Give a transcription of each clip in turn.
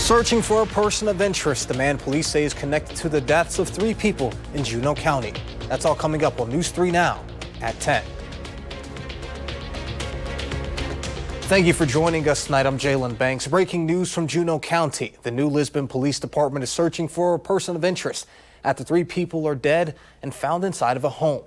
Searching for a person of interest, the man police say is connected to the deaths of 3 people in Juneau County. That's all coming up on News 3 Now at 10. Thank you for joining us tonight. I'm Jalen Banks. Breaking news from Juneau County. The New Lisbon Police Department is searching for a person of interest after 3 people are dead and found inside of a home.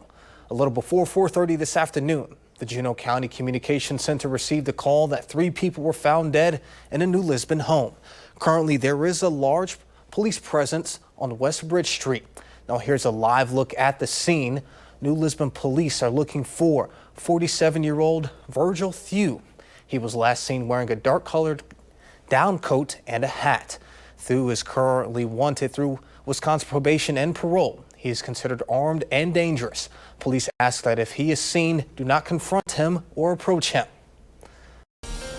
A little before 4:30 this afternoon, the Juneau County Communications Center received a call that 3 people were found dead in a New Lisbon home. Currently, there is a large police presence on West Bridge Street. Now, here's a live look at the scene. New Lisbon police are looking for 47-year-old Virgil Thew. He was last seen wearing a dark-colored down coat and a hat. Thew is currently wanted through Wisconsin probation and parole. He is considered armed and dangerous. Police ask that if he is seen, do not confront him or approach him.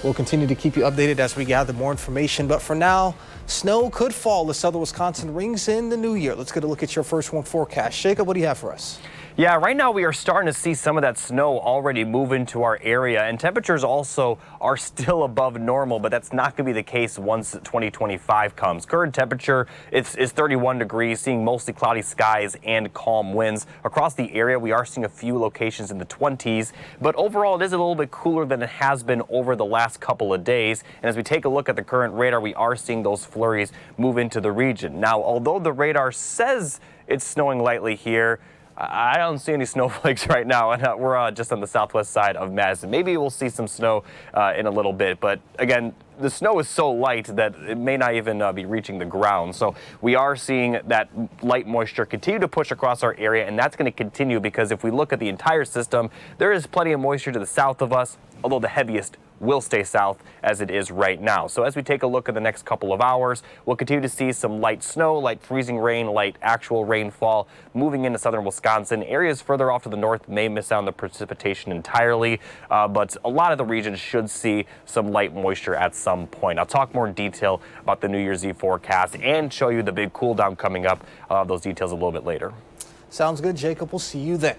We'll continue to keep you updated as we gather more information, but for now, snow could fall as southern Wisconsin rings in the new year. Let's get a look at your first one forecast. Jacob, what do you have for us? Yeah, right now we are starting to see some of that snow already move into our area, and temperatures also are still above normal, but that's not going to be the case once 2025 comes. Current temperature is 31 degrees, seeing mostly cloudy skies and calm winds. Across the area, we are seeing a few locations in the 20s, but overall it is a little bit cooler than it has been over the last couple of days. And as we take a look at the current radar, we are seeing those flurries move into the region. Now, although the radar says it's snowing lightly here, I don't see any snowflakes right now, and we're just on the southwest side of Madison. Maybe we'll see some snow in a little bit, but again, the snow is so light that it may not even be reaching the ground. So we are seeing that light moisture continue to push across our area, and that's going to continue because if we look at the entire system, there is plenty of moisture to the south of us, although the heaviest will stay south as it is right now. So as we take a look at the next couple of hours, we'll continue to see some light snow, light freezing rain, light actual rainfall moving into southern Wisconsin. Areas further off to the north may miss out on the precipitation entirely, but a lot of the region should see some light moisture at some point. I'll talk more in detail about the New Year's Eve forecast and show you the big cool down coming up. I'll have those details a little bit later. Sounds good, Jacob. We'll see you then.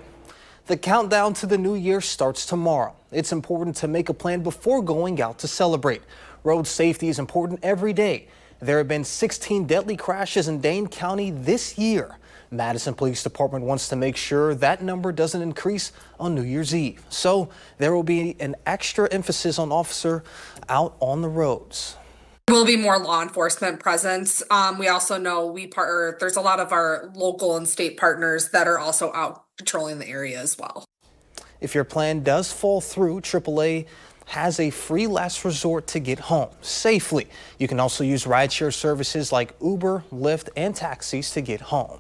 The countdown to the new year starts tomorrow. It's important to make a plan before going out to celebrate. Road safety is important every day. There have been 16 deadly crashes in Dane County this year. Madison Police Department wants to make sure that number doesn't increase on New Year's Eve. So there will be an extra emphasis on officer out on the roads. There will be more law enforcement presence. We also know there's a lot of our local and state partners that are also out patrolling the area as well. If your plan does fall through, AAA has a free last resort to get home safely. You can also use rideshare services like Uber, Lyft, and taxis to get home.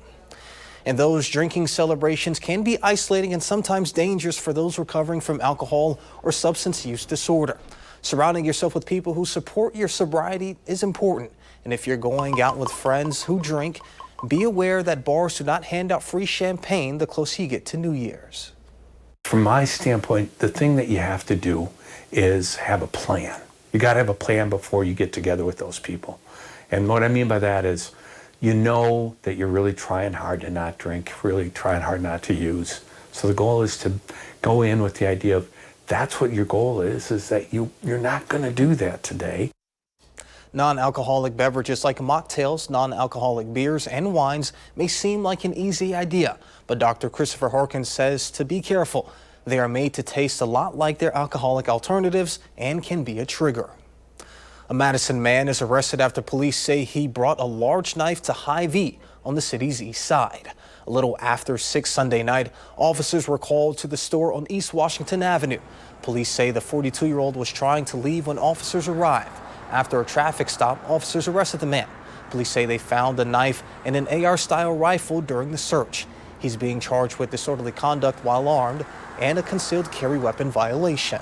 And those drinking celebrations can be isolating and sometimes dangerous for those recovering from alcohol or substance use disorder. Surrounding yourself with people who support your sobriety is important. And if you're going out with friends who drink, be aware that bars do not hand out free champagne the closer you get to New Year's. From my standpoint, the thing that you have to do is have a plan. You got to have a plan before you get together with those people. And what I mean by that is, you know that you're really trying hard to not drink, really trying hard not to use. So the goal is to go in with the idea of that's what your goal is that you're not going to do that today. Non-alcoholic beverages like mocktails, non-alcoholic beers, and wines may seem like an easy idea, but Dr. Christopher Harkins says to be careful. They are made to taste a lot like their alcoholic alternatives and can be a trigger. A Madison man is arrested after police say he brought a large knife to Hy-Vee on the city's east side. A little after 6 Sunday night, officers were called to the store on East Washington Avenue. Police say the 42-year-old was trying to leave when officers arrived. After a traffic stop, officers arrested the man. Police say they found a knife and an AR-style rifle during the search. He's being charged with disorderly conduct while armed and a concealed carry weapon violation.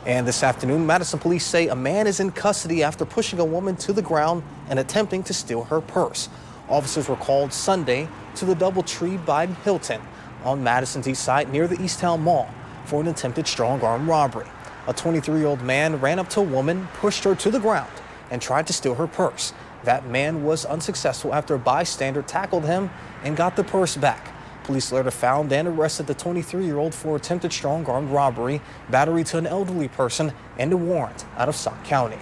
And this afternoon, Madison police say a man is in custody after pushing a woman to the ground and attempting to steal her purse. Officers were called Sunday to the DoubleTree by Hilton on Madison's east side near the Easttown Mall for an attempted strong-arm robbery. A 23-year-old man ran up to a woman, pushed her to the ground, and tried to steal her purse. That man was unsuccessful after a bystander tackled him and got the purse back. Police later found and arrested the 23-year-old for attempted strong-arm robbery, battery to an elderly person, and a warrant out of Sauk County.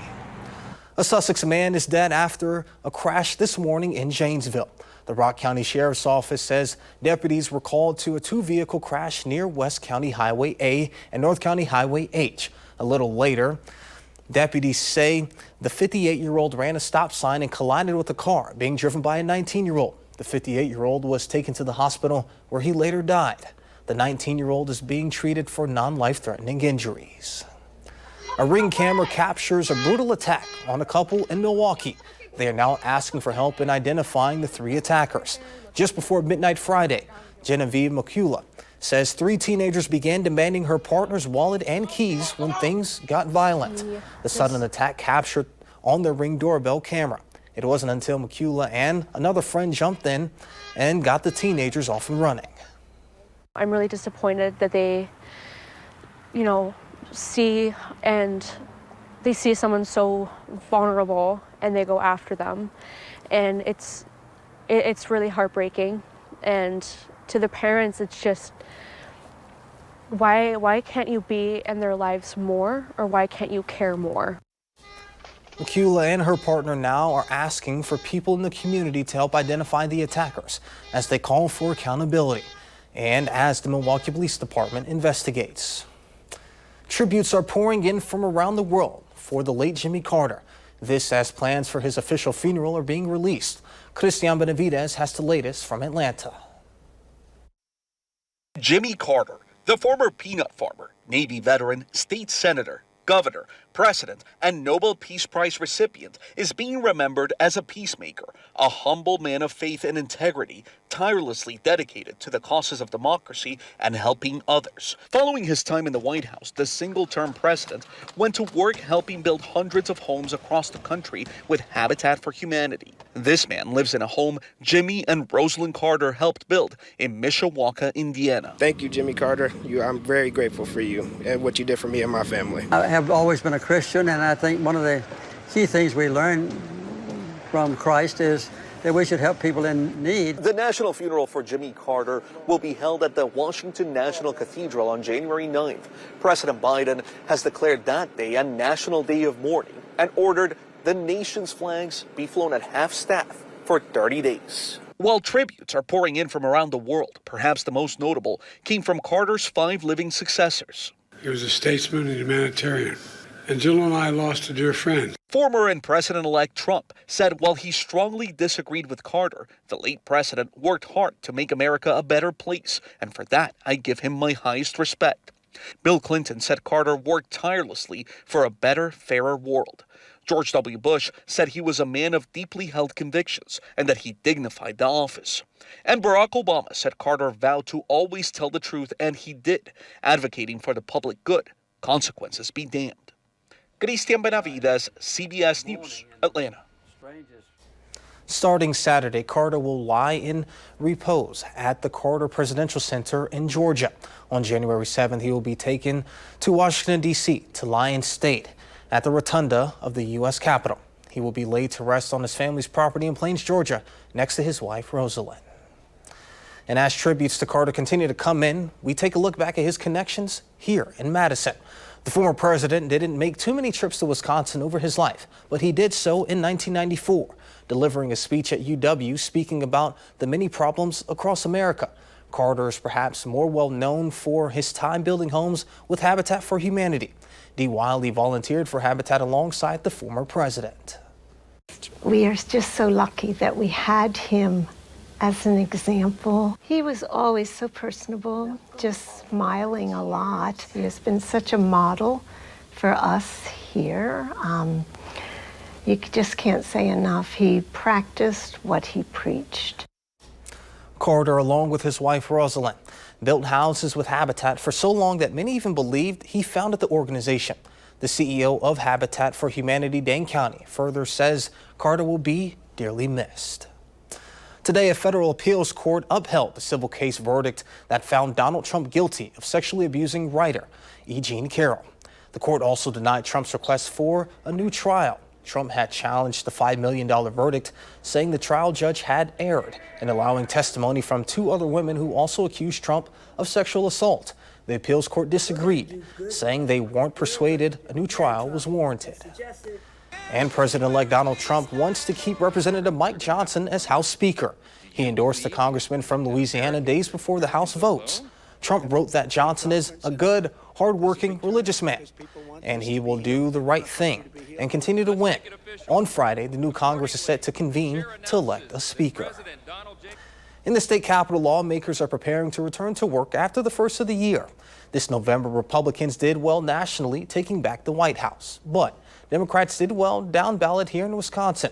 A Sussex man is dead after a crash this morning in Janesville. The Rock County Sheriff's Office says deputies were called to a two-vehicle crash near West County Highway A and North County Highway H. A little later, deputies say the 58-year-old ran a stop sign and collided with a car being driven by a 19-year-old. The 58-year-old was taken to the hospital where he later died. The 19-year-old is being treated for non-life-threatening injuries. A Ring camera captures a brutal attack on a couple in Milwaukee. They are now asking for help in identifying the three attackers. Just before midnight Friday, Genevieve McCullough says three teenagers began demanding her partner's wallet and keys when things got violent. The sudden attack captured on their Ring doorbell camera. It wasn't until McCullough and another friend jumped in and got the teenagers off and running. I'm really disappointed that they, see someone so vulnerable and they go after them, and it's really heartbreaking. And to the parents, it's just why can't you be in their lives more, or why can't you care more? McCullough and her partner now are asking for people in the community to help identify the attackers as they call for accountability and as the Milwaukee Police Department investigates. Tributes are pouring in from around the world for the late Jimmy Carter. This as plans for his official funeral are being released. Christian Benavidez has the latest from Atlanta. Jimmy Carter, the former peanut farmer, Navy veteran, state senator, governor, president, and Nobel Peace Prize recipient, is being remembered as a peacemaker, a humble man of faith and integrity, tirelessly dedicated to the causes of democracy and helping others. Following his time in the White House, the single-term president went to work helping build hundreds of homes across the country with Habitat for Humanity. This man lives in a home Jimmy and Rosalind Carter helped build in Mishawaka, Indiana. Thank you, Jimmy Carter. I'm very grateful for you and what you did for me and my family. I have always been a Christian, and I think one of the key things we learn from Christ is that we should help people in need. The national funeral for Jimmy Carter will be held at the Washington National Cathedral on January 9th. President Biden has declared that day a national day of mourning and ordered the nation's flags be flown at half-staff for 30 days. While tributes are pouring in from around the world, perhaps the most notable came from Carter's 5 living successors. He was a statesman and humanitarian. And Jill and I lost a dear friend. Former and President-elect Trump said while he strongly disagreed with Carter, the late president worked hard to make America a better place, and for that, I give him my highest respect. Bill Clinton said Carter worked tirelessly for a better, fairer world. George W. Bush said he was a man of deeply held convictions and that he dignified the office. And Barack Obama said Carter vowed to always tell the truth, and he did, advocating for the public good. Consequences be damned. Christian Benavidez, CBS News, Atlanta. Starting Saturday, Carter will lie in repose at the Carter Presidential Center in Georgia. On January 7th, he will be taken to Washington, D.C. to lie in state at the rotunda of the U.S. Capitol. He will be laid to rest on his family's property in Plains, Georgia, next to his wife, Rosalind. And as tributes to Carter continue to come in, we take a look back at his connections here in Madison. The former president didn't make too many trips to Wisconsin over his life, but he did so in 1994, delivering a speech at UW speaking about the many problems across America. Carter is perhaps more well known for his time building homes with Habitat for Humanity. Dee Wiley volunteered for Habitat alongside the former president. We are just so lucky that we had him as an example. He was always so personable, just smiling a lot. He has been such a model for us here. You just can't say enough. He practiced what he preached. Carter, along with his wife Rosalind, built houses with Habitat for so long that many even believed he founded the organization. The CEO of Habitat for Humanity, Dane County, further says Carter will be dearly missed. Today, a federal appeals court upheld the civil case verdict that found Donald Trump guilty of sexually abusing writer E. Jean Carroll. The court also denied Trump's request for a new trial. Trump had challenged the $5 million verdict, saying the trial judge had erred in allowing testimony from 2 other women who also accused Trump of sexual assault. The appeals court disagreed, saying they weren't persuaded a new trial was warranted. And President-elect Donald Trump wants to keep Representative Mike Johnson as House Speaker. He endorsed the congressman from Louisiana days before the House votes. Trump wrote that Johnson is a good, hardworking, religious man, and he will do the right thing and continue to win. On Friday, the new Congress is set to convene to elect a speaker. In the state capitol, lawmakers are preparing to return to work after the first of the year. This November, Republicans did well nationally, taking back the White House. But Democrats did well down ballot here in Wisconsin.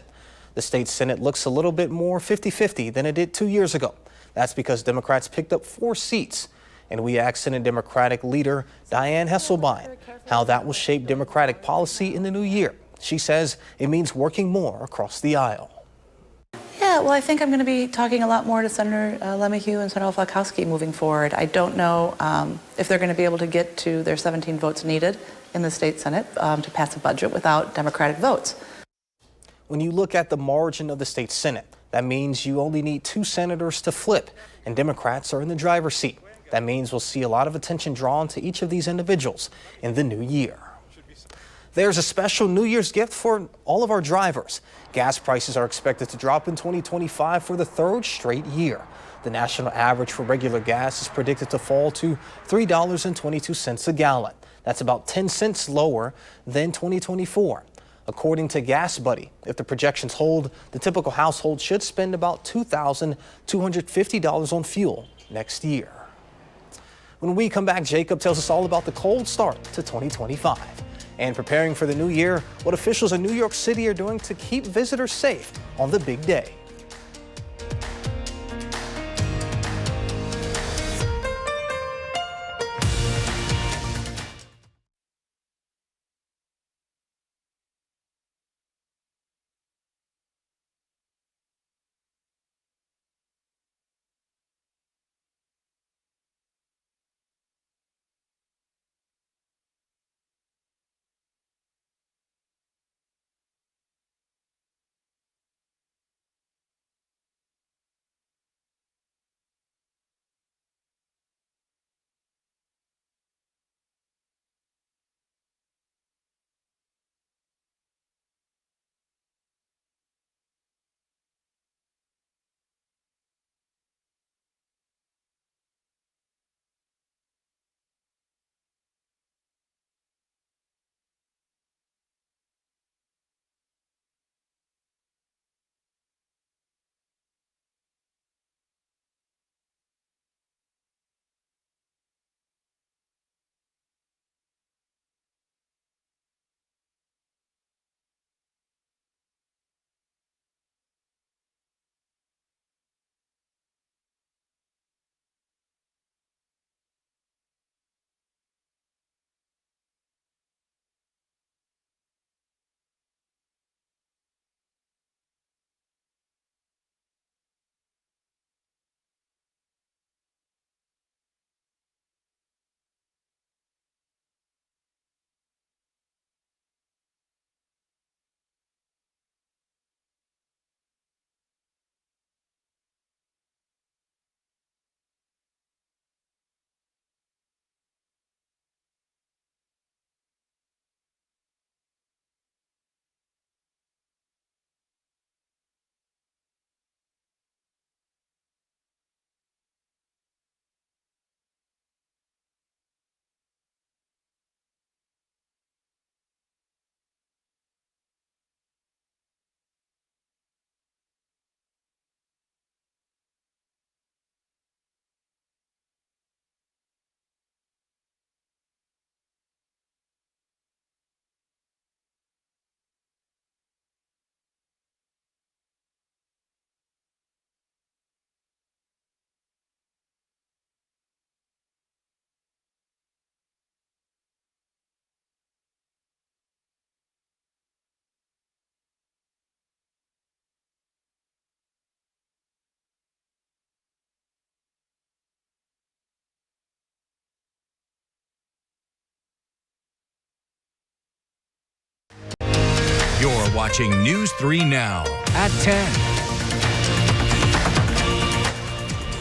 The state Senate looks a little bit more 50-50 than it did 2 years ago. That's because Democrats picked up 4 seats. And we asked Senate Democratic leader Dianne Hesselbein how that will shape Democratic policy in the new year. She says it means working more across the aisle. Yeah, well, I think I'm going to be talking a lot more to Senator Lemahieu and Senator Flakowski moving forward. I don't know if they're going to be able to get to their 17 votes needed in the state Senate to pass a budget without Democratic votes. When you look at the margin of the state Senate, that means you only need 2 senators to flip, and Democrats are in the driver's seat. That means we'll see a lot of attention drawn to each of these individuals in the new year. There's a special New Year's gift for all of our drivers. Gas prices are expected to drop in 2025 for the 3rd straight year. The national average for regular gas is predicted to fall to $3.22 a gallon. That's about 10 cents lower than 2024. According to Gas Buddy, if the projections hold, the typical household should spend about $2,250 on fuel next year. When we come back, Jacob tells us all about the cold start to 2025 and preparing for the new year, what officials in New York City are doing to keep visitors safe on the big day. You're watching News 3 Now at 10.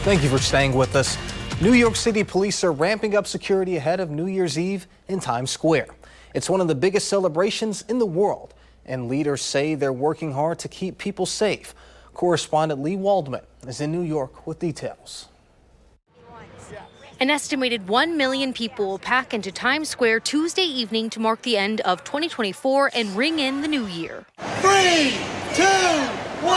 Thank you for staying with us. New York City police are ramping up security ahead of New Year's Eve in Times Square. It's one of the biggest celebrations in the world, and leaders say they're working hard to keep people safe. Correspondent Lee Waldman is in New York with details. An estimated 1 million people will pack into Times Square Tuesday evening to mark the end of 2024 and ring in the new year. 3, 2, 1,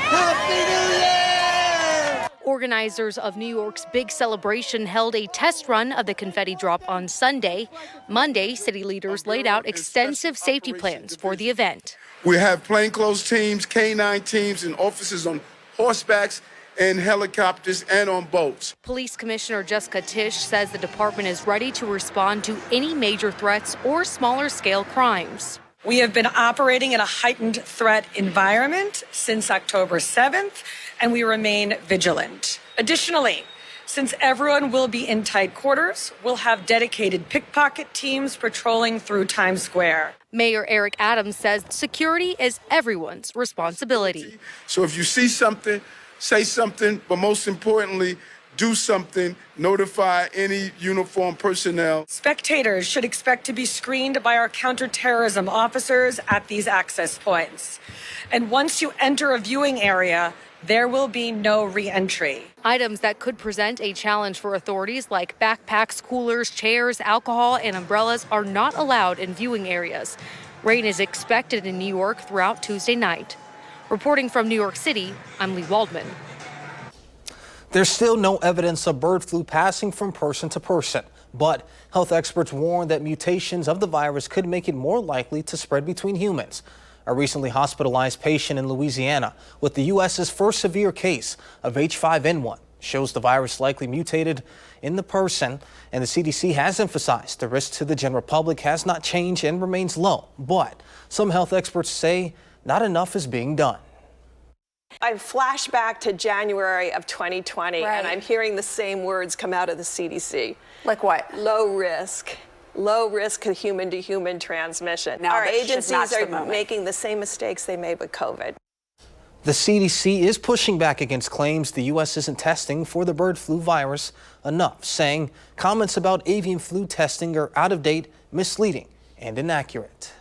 Happy New Year! Organizers of New York's big celebration held a test run of the confetti drop on Sunday. Monday, city leaders laid out extensive safety plans for the event. We have plainclothes teams, K-9 teams, and officers on horsebacks and helicopters and on boats. Police Commissioner Jessica Tisch says the department is ready to respond to any major threats or smaller scale crimes. We have been operating in a heightened threat environment since October 7th, and we remain vigilant. Additionally, since everyone will be in tight quarters, we'll have dedicated pickpocket teams patrolling through Times Square. Mayor Eric Adams says security is everyone's responsibility. So if you see something, say something, but most importantly, do something, notify any uniformed personnel. Spectators should expect to be screened by our counterterrorism officers at these access points. And once you enter a viewing area, there will be no re-entry. Items that could present a challenge for authorities like backpacks, coolers, chairs, alcohol, and umbrellas are not allowed in viewing areas. Rain is expected in New York throughout Tuesday night. Reporting from New York City, I'm Lee Waldman. There's still no evidence of bird flu passing from person to person, but health experts warn that mutations of the virus could make it more likely to spread between humans. A recently hospitalized patient in Louisiana with the U.S.'s first severe case of H5N1 shows the virus likely mutated in the person, and the CDC has emphasized the risk to the general public has not changed and remains low. But some health experts say not enough is being done. I flash back to January of 2020, and I'm hearing the same words come out of the CDC. Like what? Low risk of human-to-human transmission. Now, our agencies are making the same mistakes they made with COVID. The CDC is pushing back against claims the U.S. isn't testing for the bird flu virus enough, saying comments about avian flu testing are out of date, misleading, and inaccurate.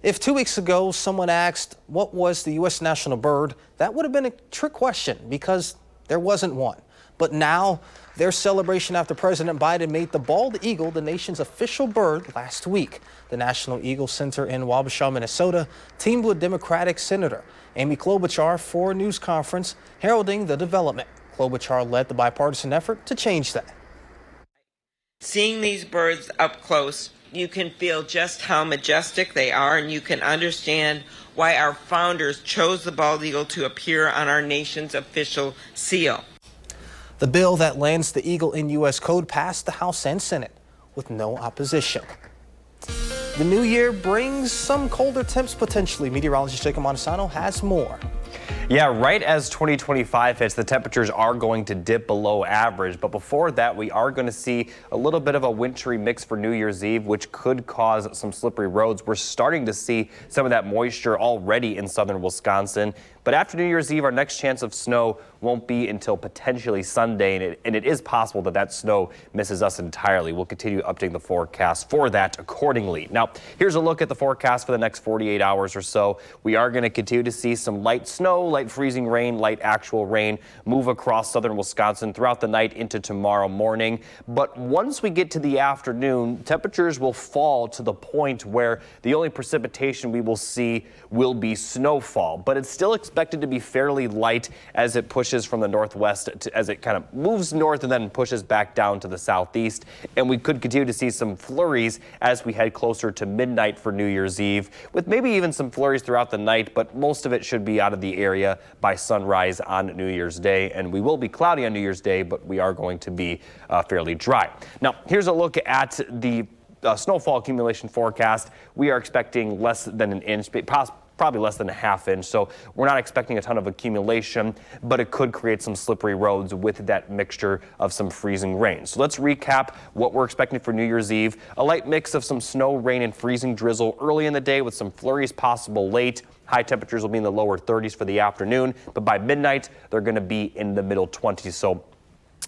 If 2 weeks ago someone asked what was the U.S. national bird, that would have been a trick question because there wasn't one. But now, their celebration after President Biden made the bald eagle the nation's official bird last week. The National Eagle Center in Wabasha, Minnesota, teamed with Democratic Senator Amy Klobuchar for a news conference heralding the development. Klobuchar led the bipartisan effort to change that. Seeing these birds up close, you can feel just how majestic they are, and you can understand why our founders chose the bald eagle to appear on our nation's official seal. The bill that lands the eagle in U.S. code passed the House and Senate with no opposition. The new year brings some colder temps potentially. Meteorologist Jacob Montesano has more. Yeah, right as 2025 hits, the temperatures are going to dip below average. But before that, we are going to see a little bit of a wintry mix for New Year's Eve, which could cause some slippery roads. We're starting to see some of that moisture already in southern Wisconsin. But after New Year's Eve, our next chance of snow won't be until potentially Sunday, and it is possible that that snow misses us entirely. We'll continue updating the forecast for that accordingly. Now, here's a look at the forecast for the next 48 hours or so. We are going to continue to see some light snow, light freezing rain, light actual rain move across southern Wisconsin throughout the night into tomorrow morning. But once we get to the afternoon, temperatures will fall to the point where the only precipitation we will see will be snowfall. But it's still expected to be fairly light as it pushes from the northwest as it kind of moves north and then pushes back down to the southeast. And we could continue to see some flurries as we head closer to midnight for New Year's Eve, with maybe even some flurries throughout the night, but most of it should be out of the area by sunrise on New Year's Day. And we will be cloudy on New Year's Day, but we are going to be fairly dry. Now, here's a look at the snowfall accumulation forecast. We are expecting less than an inch, probably less than a half inch. So we're not expecting a ton of accumulation, but it could create some slippery roads with that mixture of some freezing rain. So let's recap what we're expecting for New Year's Eve. A light mix of some snow, rain, and freezing drizzle early in the day with some flurries possible late. High temperatures will be in the lower 30s for the afternoon, but by midnight, they're going to be in the middle 20s. So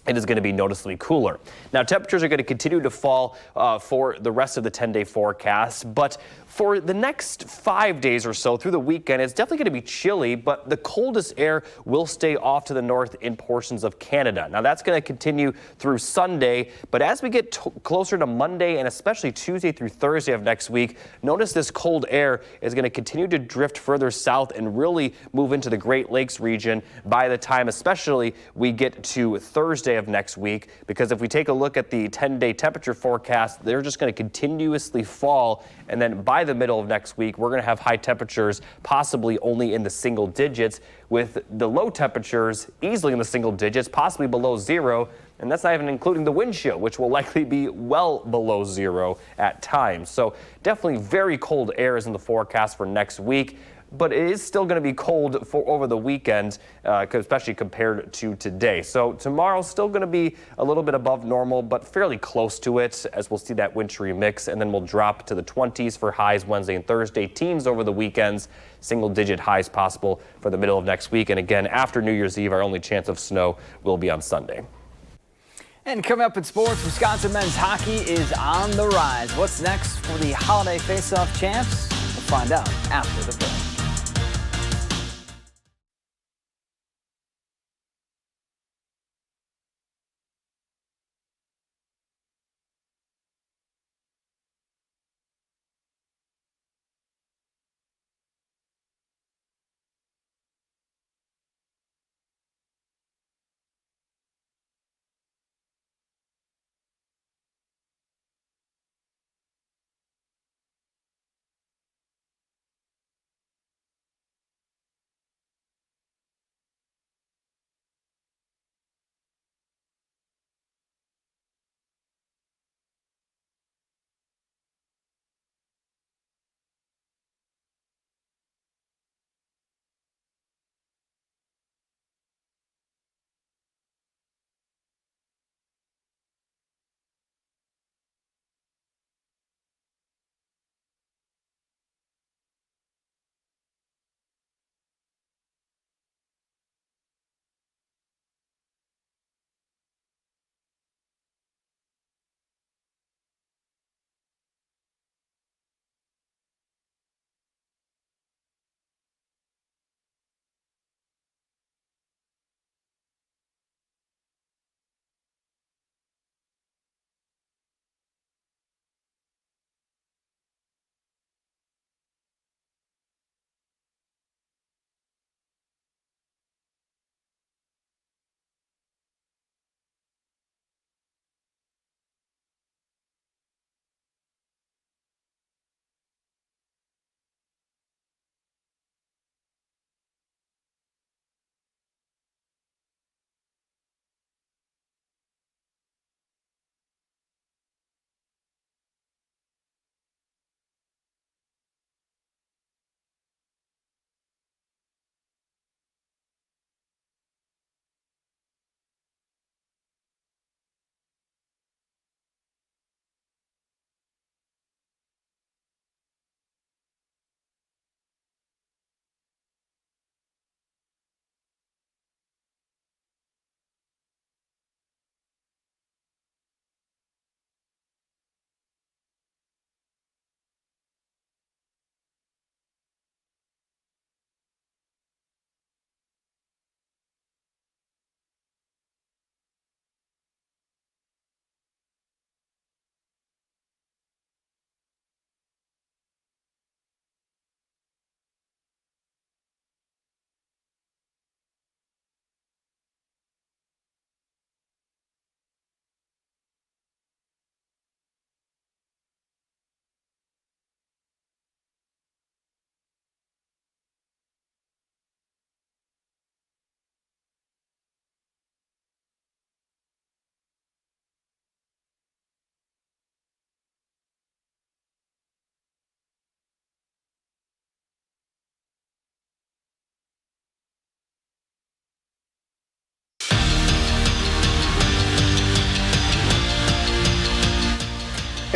it is going to be noticeably cooler. Now, temperatures are going to continue to fall for the rest of the 10-day forecast, but for the next 5 days or so through the weekend, it's definitely going to be chilly, but the coldest air will stay off to the north in portions of Canada. Now, that's going to continue through Sunday, but as we get closer to Monday and especially Tuesday through Thursday of next week, notice this cold air is going to continue to drift further south and really move into the Great Lakes region by the time especially we get to Thursday of next week, because if we take a look at the 10-day temperature forecast, they're just going to continuously fall, and then by the middle of next week, we're going to have high temperatures possibly only in the single digits, with the low temperatures easily in the single digits, possibly below zero, and that's not even including the wind chill, which will likely be well below zero at times. So definitely very cold air is in the forecast for next week, but it is still going to be cold for over the weekend, especially compared to today. So tomorrow's still going to be a little bit above normal, but fairly close to it, as we'll see that wintry mix, and then we'll drop to the 20s for highs Wednesday and Thursday. Teens over the weekends, single-digit highs possible for the middle of next week. And again, after New Year's Eve, our only chance of snow will be on Sunday. And coming up in sports, Wisconsin men's hockey is on the rise. What's next for the Holiday Face-Off champs? We'll find out after the break.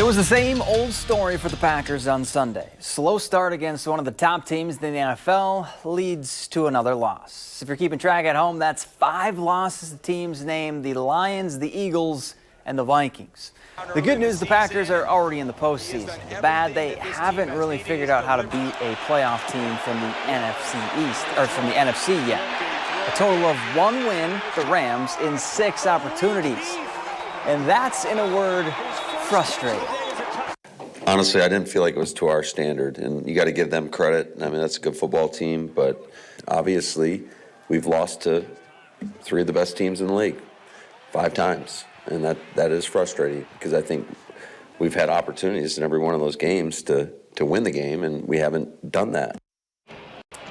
was the same old story for the Packers on Sunday. Slow start against one of the top teams in the NFL leads to another loss. If you're keeping track at home, that's 5 losses to teams named the Lions, the Eagles, and the Vikings. The good news, the Packers are already in the postseason. The bad, they haven't really figured out how to beat a playoff team from the NFC yet. A total of 1 win, the Rams, in 6 opportunities. And that's, in a word, frustrating. Honestly, I didn't feel like it was to our standard, and you got to give them credit. I mean, that's a good football team, but obviously we've lost to 3 of the best teams in the league 5 times, and that is frustrating because I think we've had opportunities in every one of those games to win the game, and we haven't done that.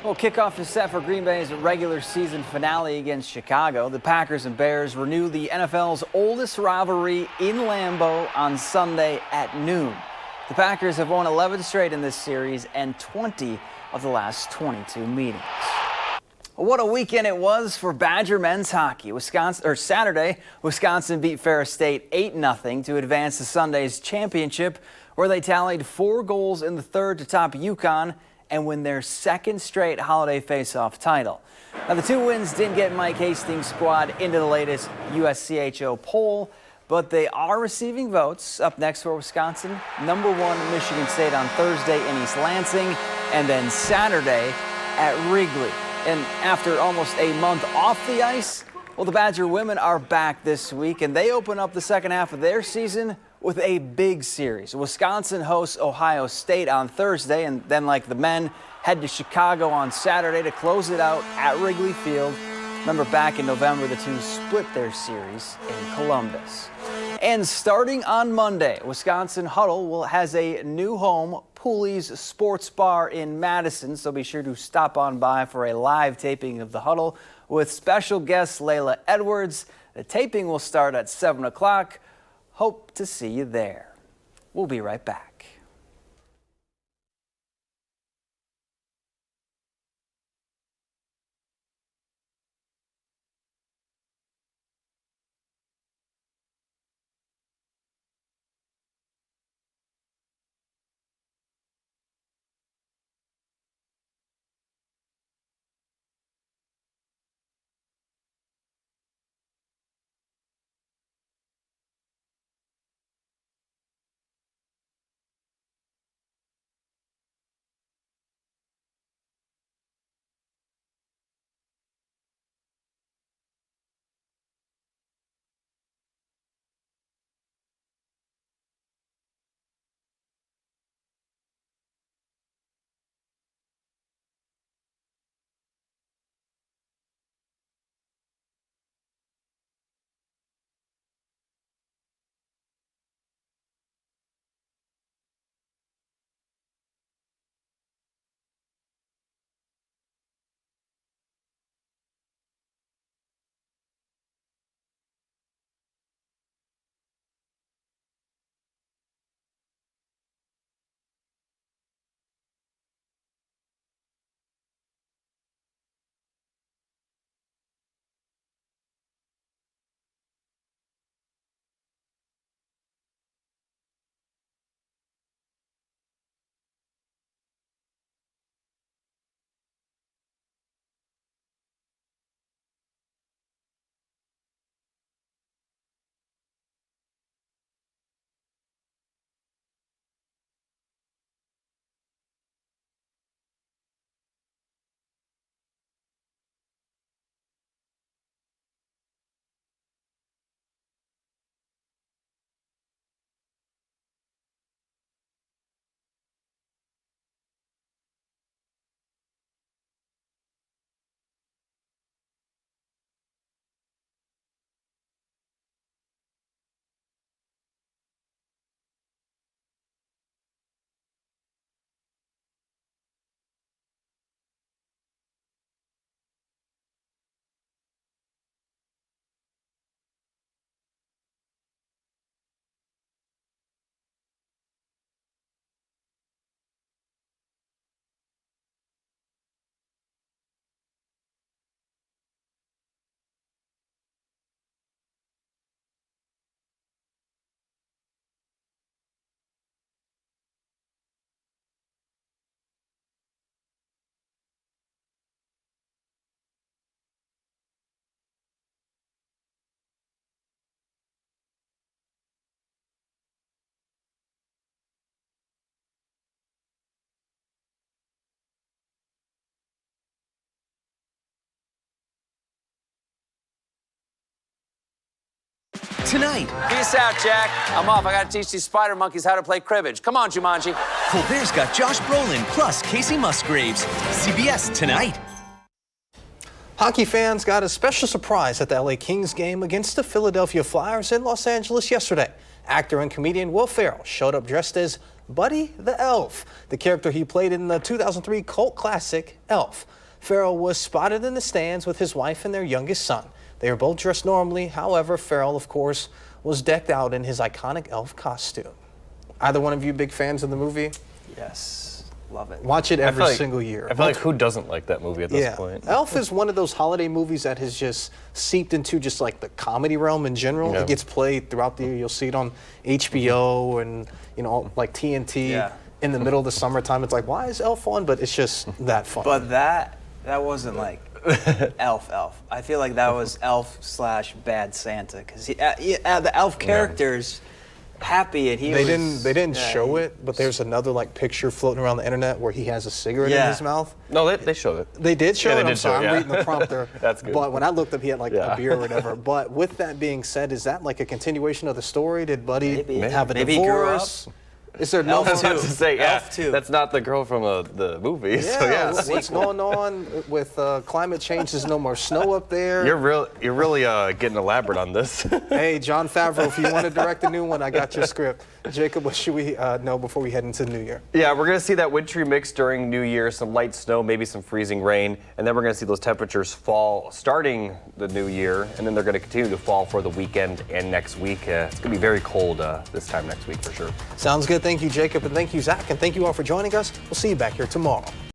Well, kickoff is set for Green Bay's regular season finale against Chicago. The Packers and Bears renew the NFL's oldest rivalry in Lambeau on Sunday at noon. The Packers have won 11 straight in this series and 20 of the last 22 meetings. What a weekend it was for Badger men's hockey. Saturday, Wisconsin beat Ferris State 8-0 to advance to Sunday's championship, where they tallied 4 goals in the third to top UConn and win their 2nd straight holiday face-off title. Now, the 2 wins didn't get Mike Hastings' squad into the latest USCHO poll, but they are receiving votes. Up next for Wisconsin, number 1 Michigan State on Thursday in East Lansing, and then Saturday at Wrigley. And after almost a month off the ice, well, the Badger women are back this week, and they open up the second half of their season with a big series. Wisconsin hosts Ohio State on Thursday, and then, like the men, head to Chicago on Saturday to close it out at Wrigley Field. Remember, back in November, the two split their series in Columbus. And starting on Monday, Wisconsin Huddle has a new home, Pooley's Sports Bar in Madison, so be sure to stop on by for a live taping of the Huddle with special guest Layla Edwards. The taping will start at 7 o'clock. Hope to see you there. We'll be right back. tonight. Peace out, Jack. I'm off. I gotta teach these spider monkeys how to play cribbage. Come on, Jumanji. Colbert's got Josh Brolin plus Casey Musgraves. CBS tonight. Hockey fans got a special surprise at the LA Kings game against the Philadelphia Flyers in Los Angeles yesterday. Actor and comedian Will Ferrell showed up dressed as Buddy the Elf, the character he played in the 2003 cult classic Elf. Ferrell was spotted in the stands with his wife and their youngest son. They were both dressed normally. However, Ferrell, of course, was decked out in his iconic elf costume. Either one of you big fans of the movie? Yes. Love it. Watch it every single year. I feel like who doesn't like that movie at this point? Elf is one of those holiday movies that has just seeped into just like the comedy realm in general. Yeah. It gets played throughout the year. You'll see it on HBO and, you know, like TNT in the middle of the summertime. It's like, why is Elf on? But it's just that fun. But that wasn't like Elf. I feel like that was Elf / Bad Santa, because the Elf character's happy and they didn't show it, but there's another like picture floating around the internet where he has a cigarette in his mouth. No, they showed it. They did show Yeah, it. they I'm did show sorry, it, I'm yeah. reading the prompter. That's good. But when I looked up, he had like Yeah. a beer or whatever. But with that being said, is that like a continuation of the story? Did Buddy have a Maybe he grew divorce? Is there no? I was about to say, yeah, Elf 2. that's not the girl from the movie. Yeah, So yeah, what's going on with climate change? There's no more snow up there. You're really getting elaborate on this. Hey, Jon Favreau, if you want to direct a new one, I got your script. Jacob, what should we know before we head into the new year? Yeah, we're going to see that wintry mix during New Year, some light snow, maybe some freezing rain, and then we're going to see those temperatures fall starting the new year, and then they're going to continue to fall for the weekend and next week. It's going to be very cold this time next week for sure. Sounds good. Thank you, Jacob, and thank you, Zach, and thank you all for joining us. We'll see you back here tomorrow.